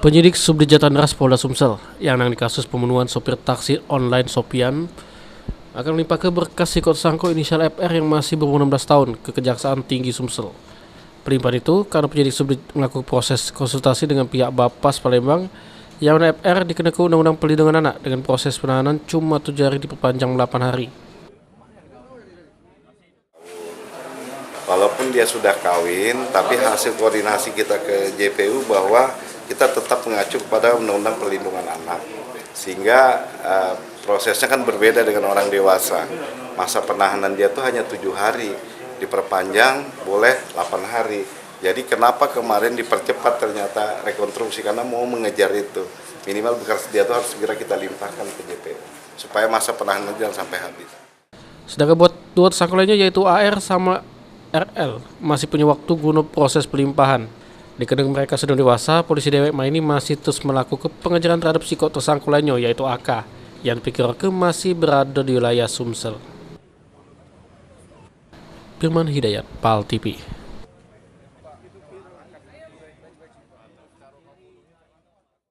Penyidik Subdit Jatandras Polda Sumsel yang menangani kasus pembunuhan sopir taksi online Sopian akan melimpahkan berkas si tersangka inisial FR yang masih berumur 16 tahun ke Kejaksaan Tinggi Sumsel. Pelimpahan itu karena penyidik Subdit melakukan proses konsultasi dengan pihak Bapas Palembang yang mana FR dikenakan Undang-Undang Perlindungan Anak dengan proses penahanan cuma 7 hari diperpanjang 8 hari. Walaupun dia sudah kawin, tapi hasil koordinasi kita ke JPU bahwa kita tetap mengacu kepada Undang-Undang Perlindungan Anak, sehingga prosesnya kan berbeda dengan orang dewasa. Masa penahanan dia tuh hanya 7 hari, diperpanjang boleh 8 hari. Jadi kenapa kemarin dipercepat ternyata rekonstruksi, karena mau mengejar itu. Minimal berkas dia tuh harus segera kita limpahkan ke JPU, supaya masa penahanan jangan sampai habis. Sedangkan buat dua tersangka lainnya yaitu AR sama RL masih punya waktu guna proses pelimpahan. Dikarenakan mereka sudah dewasa, polisi Dewek ini masih terus melakukan pengejaran terhadap tersangka lainnya yaitu AK yang diperkirakan masih berada di wilayah Sumsel. Firman Hidayat, PAL TV.